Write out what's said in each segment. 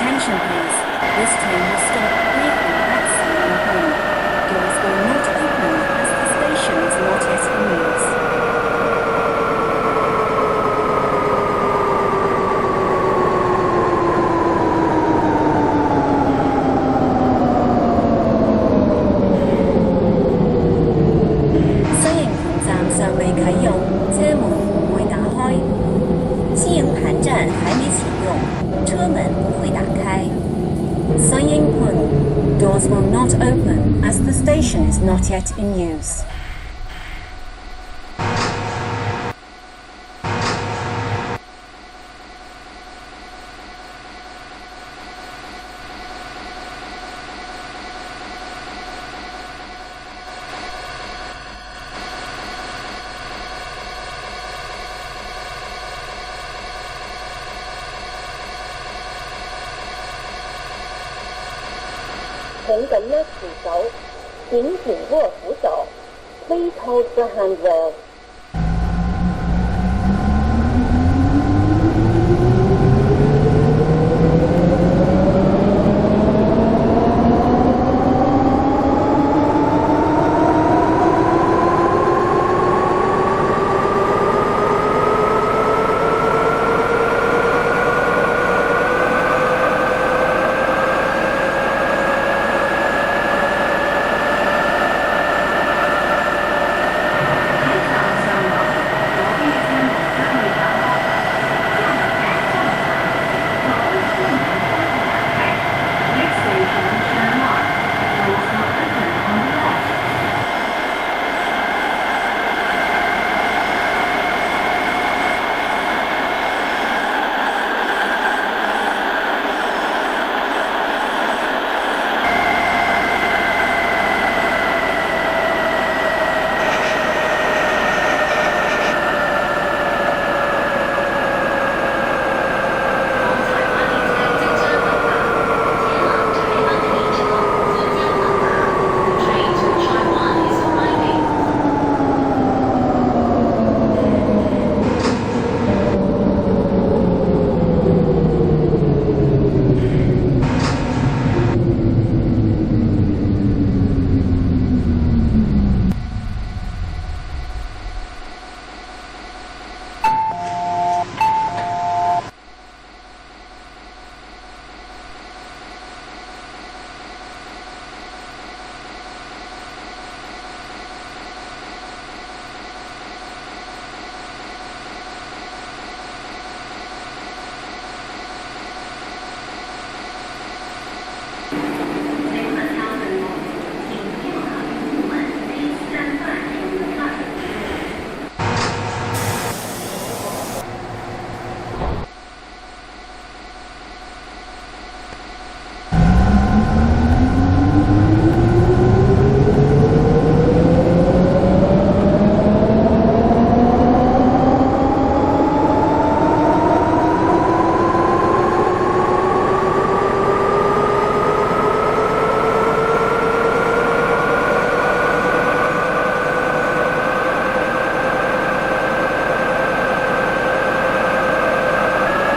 Attention please. This train will stop briefly at Sanlitun. Doors will not open as the station is not yet in use. Doors will not open as the station is not yet in use. 请紧握扶手，紧紧握扶手。Please hold the handrail.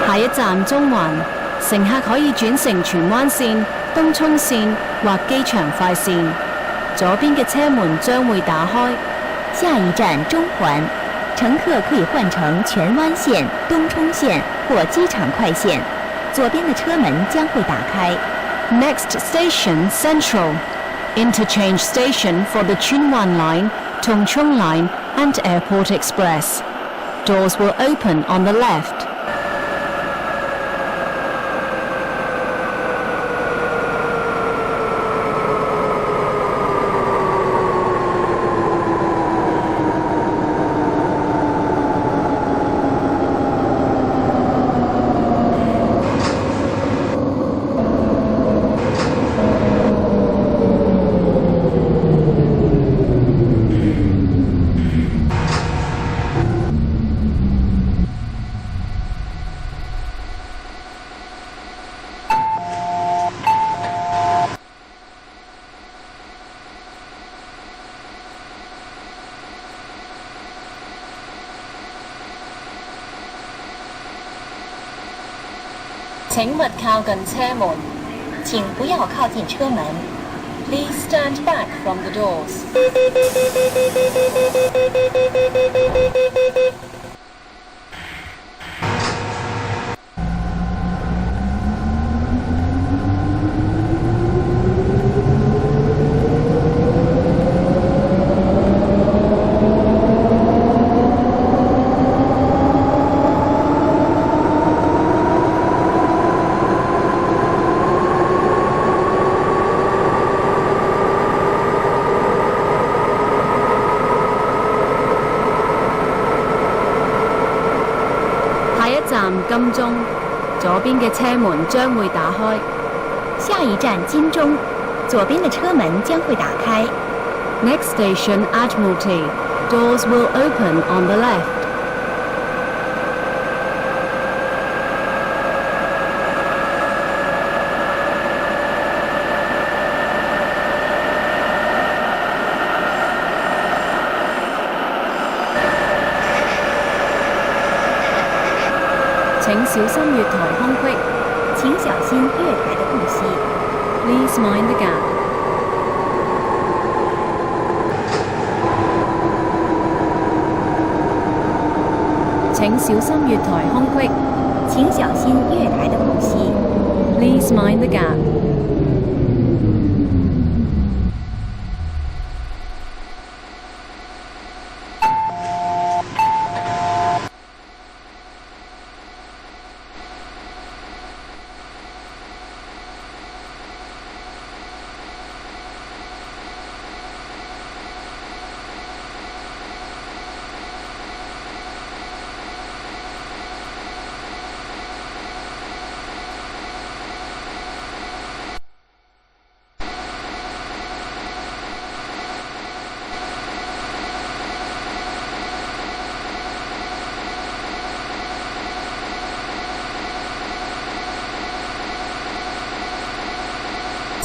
下一站中環，乘客可以轉乘荃灣線、東涌線或機場快線。左邊嘅車門將會打開。下一站中環，乘客可以換乘荃灣線、東涌線或機場快線。左邊的車門將會打開。Next station Central. Interchange station for the Chun Wan Line, Tung Chung Line and Airport Express. Doors will open on the left. 請勿靠近車門。请不要靠近车门。Please stand back from the doors. 下一站金鐘，左邊嘅車門將會打開。下一站金鐘，左邊的車門將會打開。Next station Admiralty. Doors will open on the left. 請小心月台空隙。請小心月台的空隙。Please mind the gap. 請小心月台空隙。請小心月台的空隙。Please mind the gap.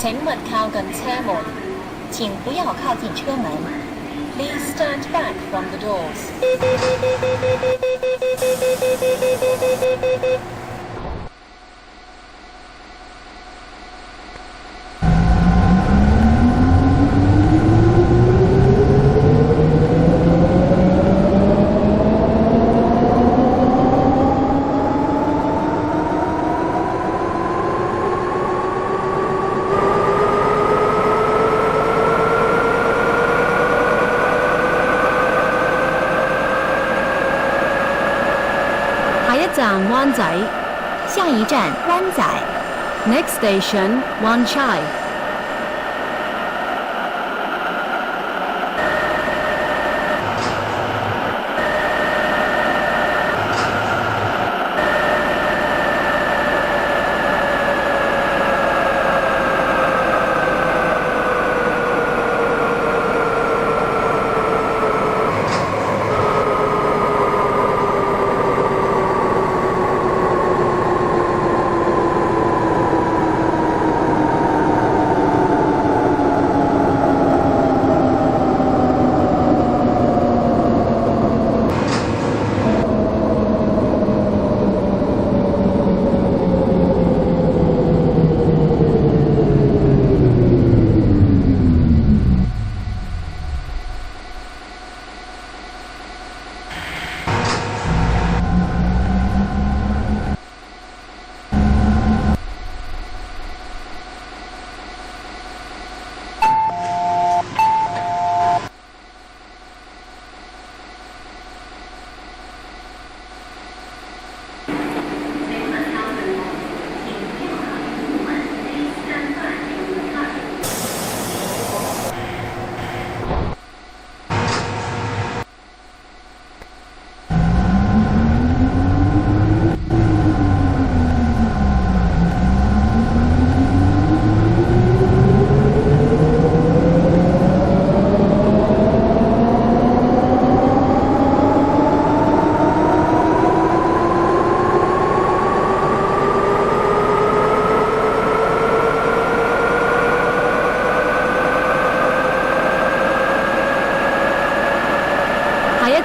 請勿靠近車門。請不要靠近車門。Please stand back from the doors. 下一站灣仔。下一站灣仔。Next station Wan Chai.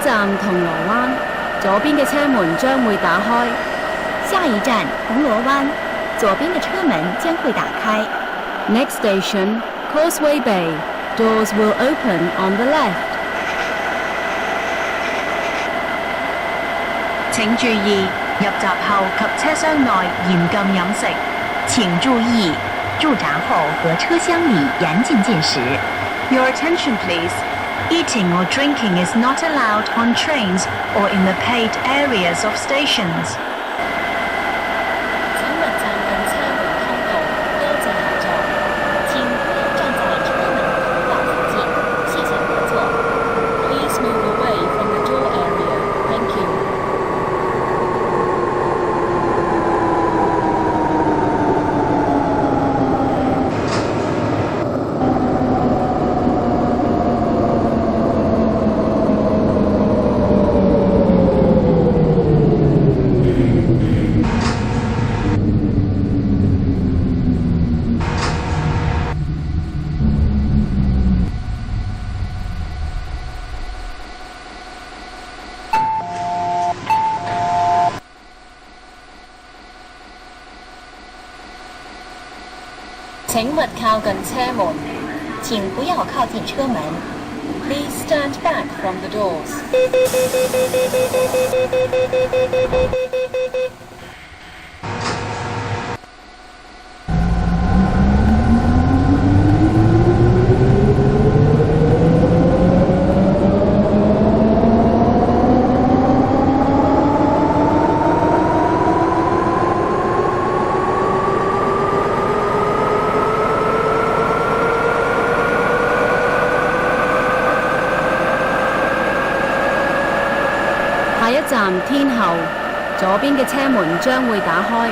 站銅鑼灣，左邊嘅車門將會打開。下一站銅鑼灣，左边的车门将会打开。Next station, Causeway Bay. Doors will open on the left. 請注意，入閘後及車廂內嚴禁飲食。請注意，入閘後和車廂裡嚴禁進食。Your attention please. Eating or drinking is not allowed on trains or in the paid areas of stations. 请勿站近車門通道，多謝合作。請不要站在車門通道附近，謝謝合作。Please move away from the door area. Thank you. 請勿靠近車門。請不要靠近車門。Please stand back from the doors. 下一站天后，左邊嘅車門將會打開。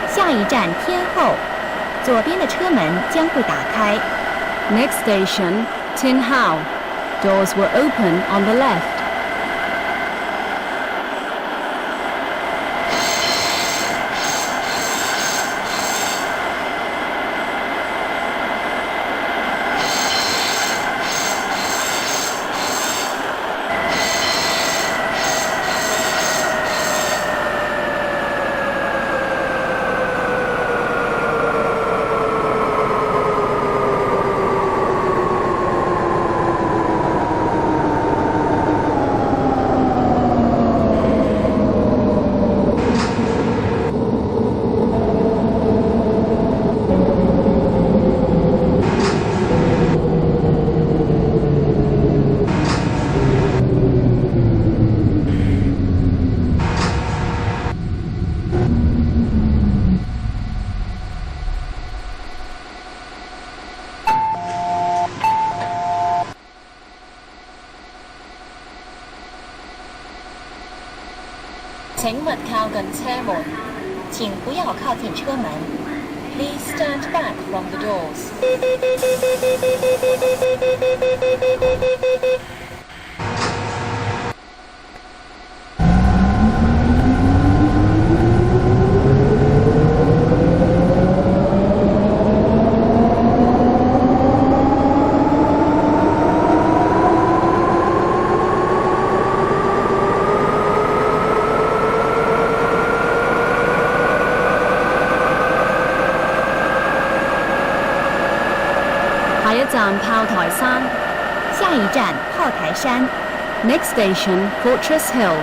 下一站天后，左邊的車門將會打開。Next station, Tin Hau. Doors will open on the left. 請勿靠近車門。請不要靠近車門。Please stand back from the doors. 下一站炮台山。下一站炮台山。Next station, Fortress Hill.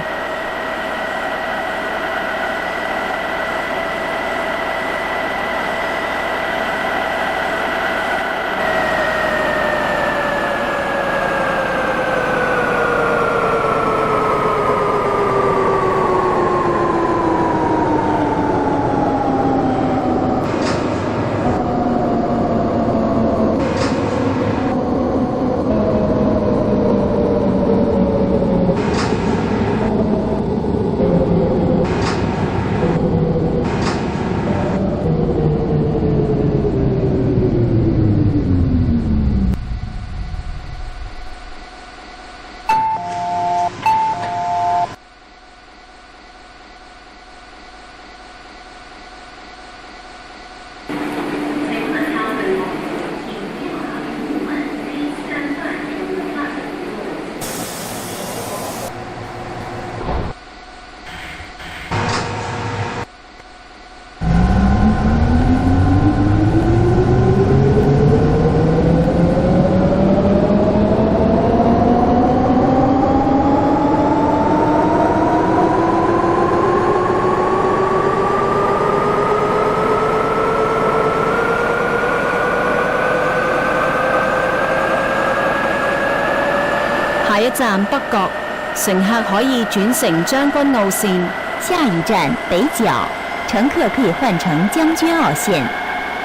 站北角，乘客可以轉乘將軍澳線。下一站北角，乘客可以换乘将军澳线。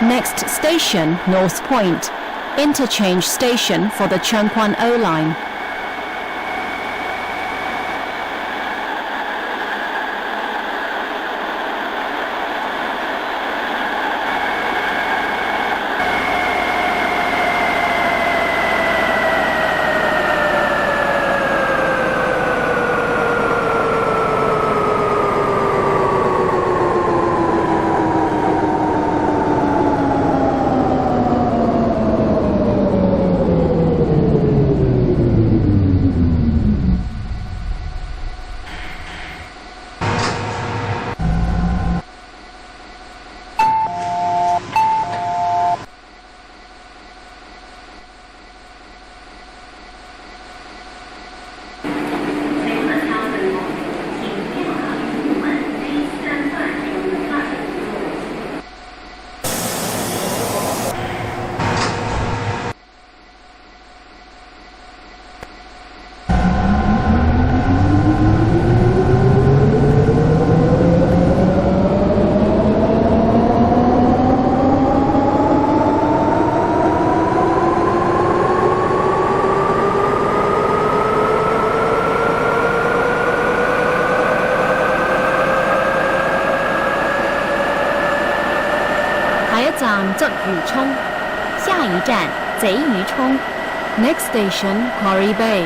Next station North Point, interchange station for the Chung Kwan O line. 站鰂魚涌，下一站贼魚涌。Next station Quarry Bay。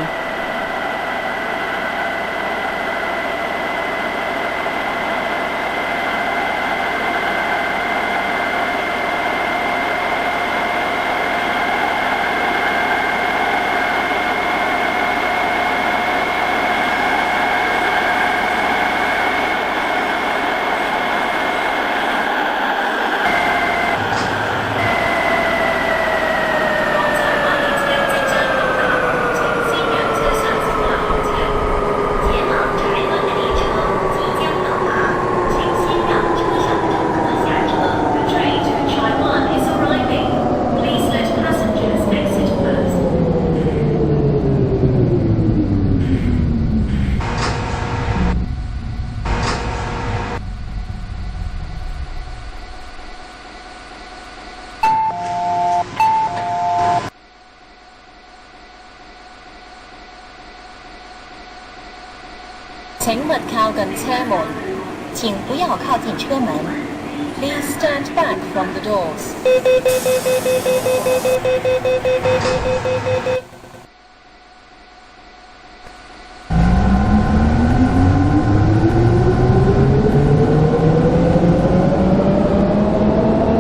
請勿靠近車門，請不要靠近車門。Please stand back from the doors.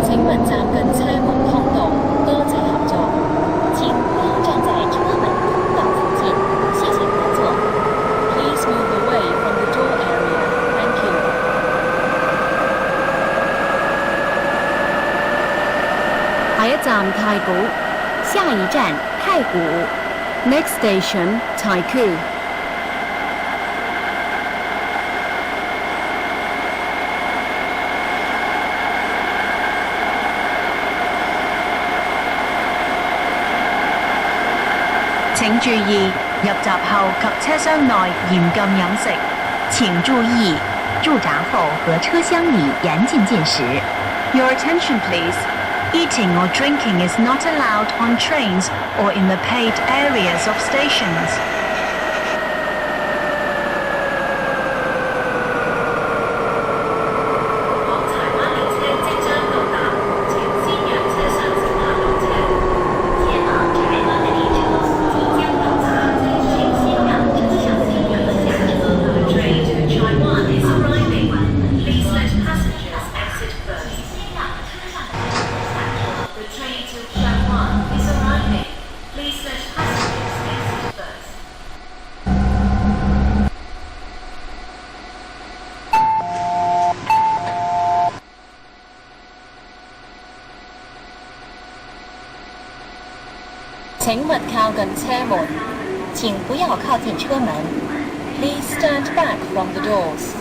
請勿站近車門通道，多謝合作。請不要站在車門通道附近，謝謝合作。Please move away from the door area. Thank you. 下一站太古，下一站太古。Next station Taikoo。請注意，入閘後及車廂內嚴禁飲食。請注意，入閘後和車廂裡嚴禁進食。Your attention please. Eating or drinking is not allowed on trains or in the paid areas of stations. 請勿靠近車門，請不要靠近車門。Please stand back from the doors.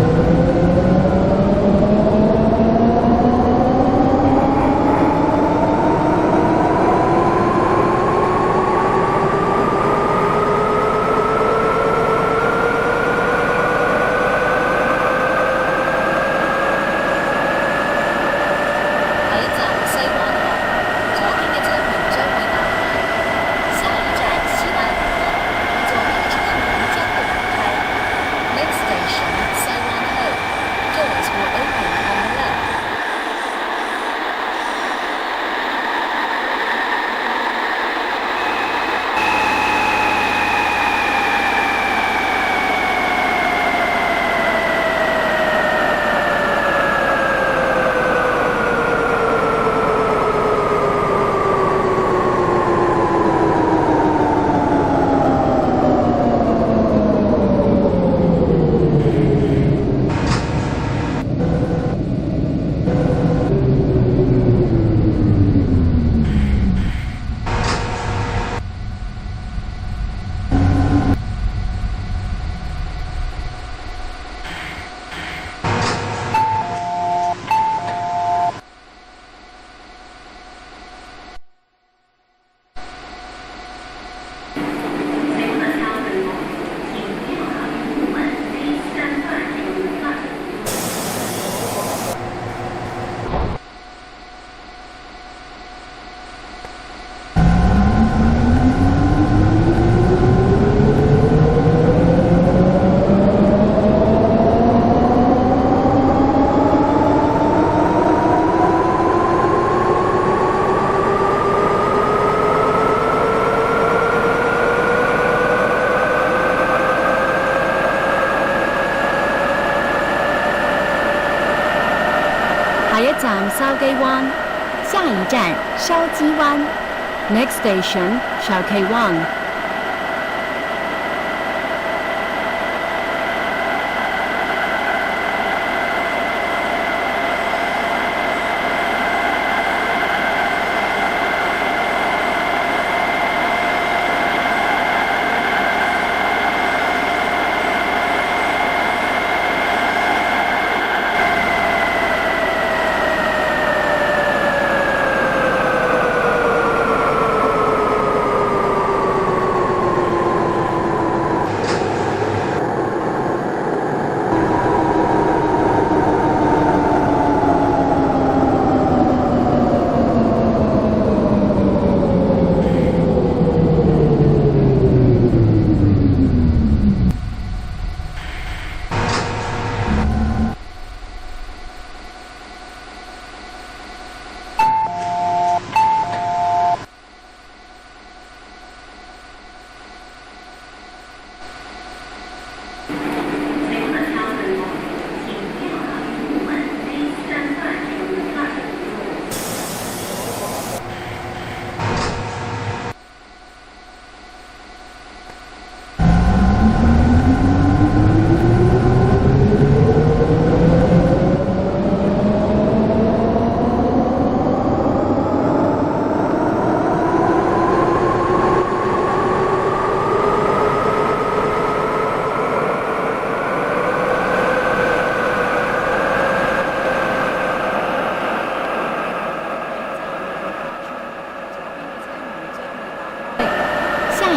下站筲箕灣。下一站烧鸡湾。 Next station, Shao Kei Wan.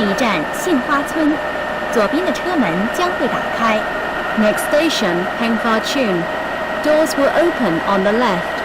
一站杏花村，左边的车门将会打开。 Next station, Heng Fa Chun. Doors will open on the left.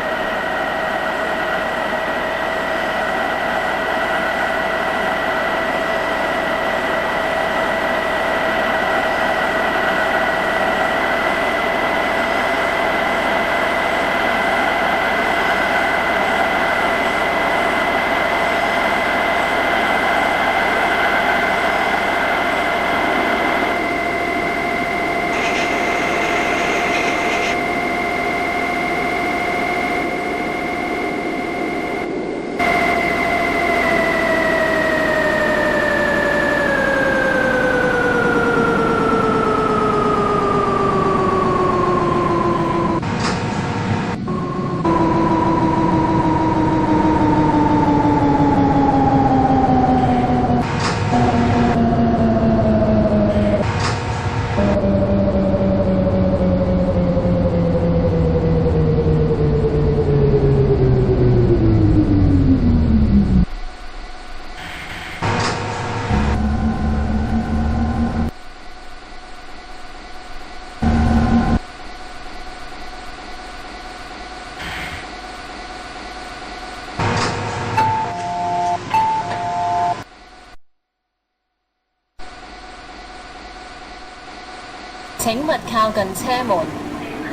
請勿靠近車門。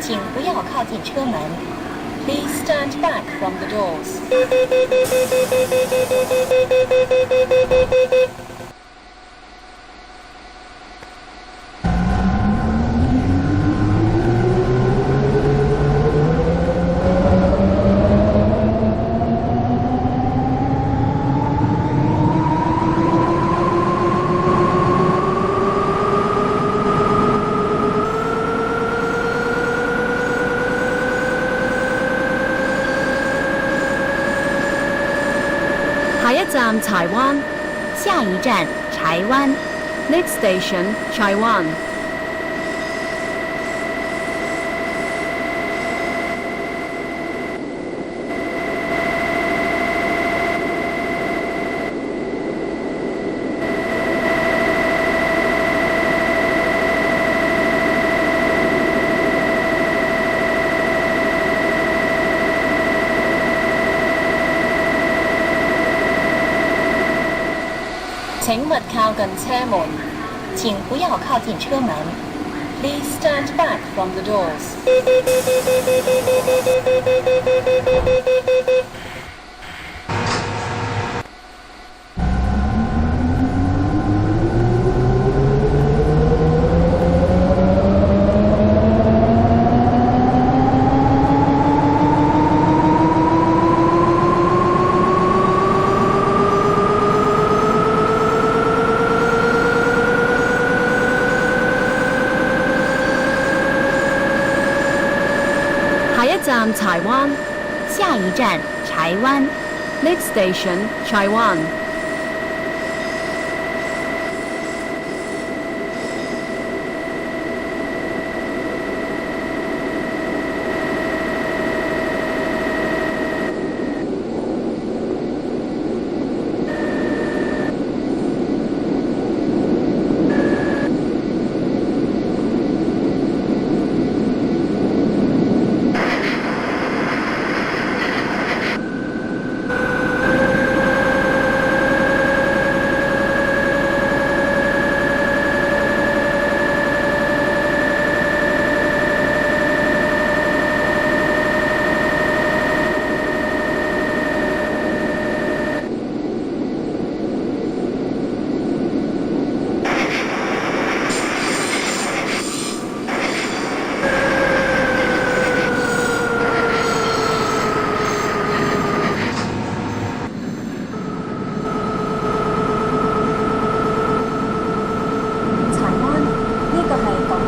请不要靠近车门。 Please stand back from the doors. 下一站柴灣。下一站柴灣。 Next station, Chai Wan. 請勿靠近車門。请不要靠近车门。 Please stand back from the doors. 下 Taiwan. 下一站柴湾。 Next station, Chaiwan.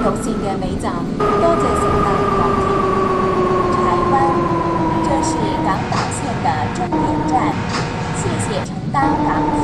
路線嘅尾站，多謝乘搭港鐵。柴灣，這是港島線的終點站，謝謝乘搭港鐵。